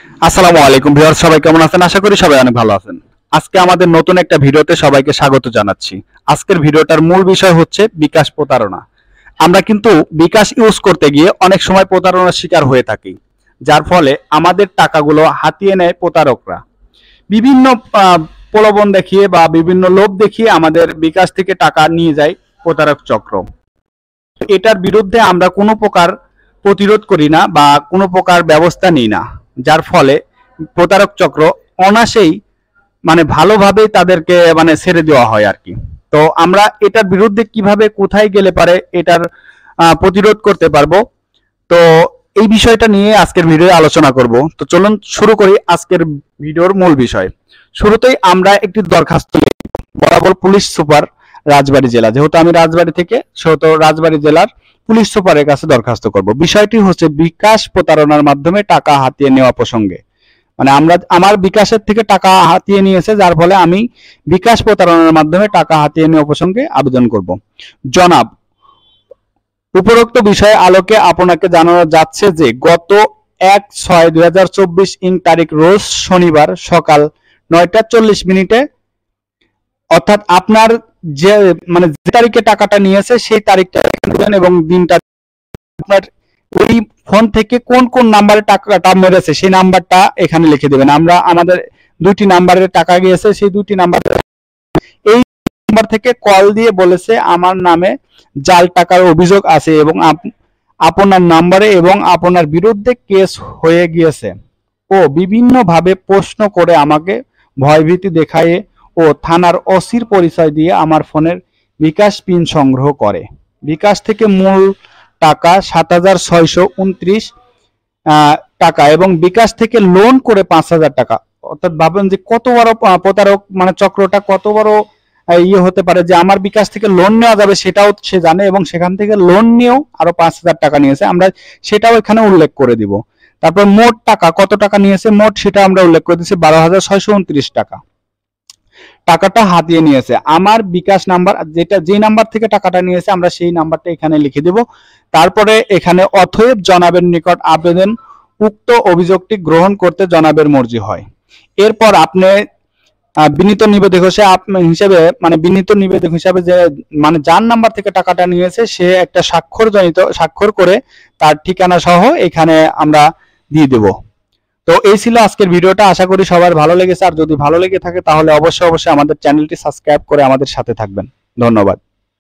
আসসালামু আলাইকুম ভিউয়ার্স, সবাই কেমন আছেন? আশা করি সবাই অনেক ভালো আছেন। আজকে আমাদের নতুন একটা ভিডিওতে সবাইকে স্বাগত জানাচ্ছি। আজকের ভিডিওটার মূল বিষয় হচ্ছে বিকাশ প্রতারণা। আমরা কিন্তু বিকাশ ইউজ করতে গিয়ে অনেক সময় প্রতারণার শিকার হয়ে থাকি, যার ফলে আমাদের টাকাগুলো হাতিয়ে নেয় প্রতারকরা। বিভিন্ন প্রলোভন দেখিয়ে বা বিভিন্ন লোভ দেখিয়ে আমাদের বিকাশ থেকে টাকা নিয়ে যায় প্রতারক চক্র। এটার বিরুদ্ধে আমরা কোনো প্রকার প্রতিরোধ করি না বা কোনো প্রকার ব্যবস্থা নিই না, যার ফলে প্রতারক চক্র অনায়াসেই ভালোভাবেই তাদেরকে ছেড়ে দেওয়া হয় আর কি। তো আমরা এটার বিরুদ্ধে কিভাবে কোথায় গেলে পারে এটার প্রতিরোধ করতে পারবো, তো এই বিষয়টা নিয়ে আজকের ভিডিও আলোচনা করব। তো চলুন শুরু করি আজকের ভিডিওর মূল বিষয়। শুরুতেই আমরা একটি দরখাস্ত লিখব বরাবর পুলিশ সুপার রাজবাড়ী জেলা, যেহেতু আমি রাজবাড়ী থেকে, সেহেতু রাজবাড়ী জেলার পুলিশ সুপারের কাছে দরখাস্ত করব। বিষয়টি হচ্ছে বিকাশ প্রতারণার মাধ্যমে টাকা হাতিয়ে নেওয়া প্রসঙ্গে। আমার বিকাশের থেকে টাকা হাতিয়ে নিয়েছে, যার ফলে আমি বিকাশ প্রতারণার মাধ্যমে টাকা হাতিয়ে নেওয়া প্রসঙ্গে আবেদন করব। জনাব, উপরোক্ত বিষয়ে আলোকে আপনাকে জানানো যাচ্ছে যে গত 1/6/2024 ইং তারিখ রোজ শনিবার সকাল 9:40 অর্থাৎ আপনার যে যে তারিখে টাকাটা নিয়েছে সেই তারিখটা দেবেন এবং দিনটা। আপনার ওই ফোন থেকে কোন কোন নাম্বারে টাকাটা মেরেছে সেই নাম্বারটা এখানে লিখে দেবেন। আমাদের দুইটি নাম্বারের টাকা গিয়েছে, সেই দুইটি নাম্বার, এই নাম্বার থেকে কল দিয়ে বলেছে আমার নামে জাল টাকার অভিযোগ আছে এবং আপনার নাম্বারে এবং আপনার বিরুদ্ধে কেস হয়ে গিয়েছে ও বিভিন্ন ভাবে প্রশ্ন করে আমাকে ভয়ভীতি দেখায় ও থানার ওসির পরিচয় দিয়ে আমার ফোনের বিকাশ পিন সংগ্রহ করে। বিকাশ থেকে মূল টাকা 7,629 টাকা এবং বিকাশ থেকে লোন করে 5,000 টাকা। অর্থাৎ ভাবেন যে কত বড় প্রতারক চক্রটা কত বড় ইয়ে হতে পারে, যে আমার বিকাশ থেকে লোন নেওয়া যাবে সেটাও সে জানে এবং সেখান থেকে লোন নিয়েও আরো 5,000 টাকা নিয়েছে। আমরা সেটাও এখানে উল্লেখ করে দিব। তারপর মোট টাকা কত টাকা নিয়েছে মোট সেটা আমরা উল্লেখ করে দিচ্ছি 12,629 টাকা। টাকাটা হাতিয়ে নিয়েছে আমার বিকাশ নাম্বার, যে নাম্বার থেকে টাকাটা নিয়েছে আমরা সেই নাম্বারটা এখানে লিখে দেব। তারপরে এখানে অতএব জনাবের নিকট আবেদন, উক্ত অভিযোগটি গ্রহণ করতে জনাবের মর্জি হয়। এরপর আপনি বিনীত নিবেদক হিসেবে বিনীত নিবেদক হিসাবে যে যার নাম্বার থেকে টাকাটা নিয়েছে সে একটা স্বাক্ষর করে তার ঠিকানা সহ এখানে আমরা দিয়ে দেব। তো এই ছিল আজকের ভিডিওটা। আশা করি সবার ভালো লেগেছে, আর যদি ভালো লেগে থাকে তাহলে অবশ্যই আমাদের চ্যানেলটি সাবস্ক্রাইব করে আমাদের সাথে থাকবেন। ধন্যবাদ।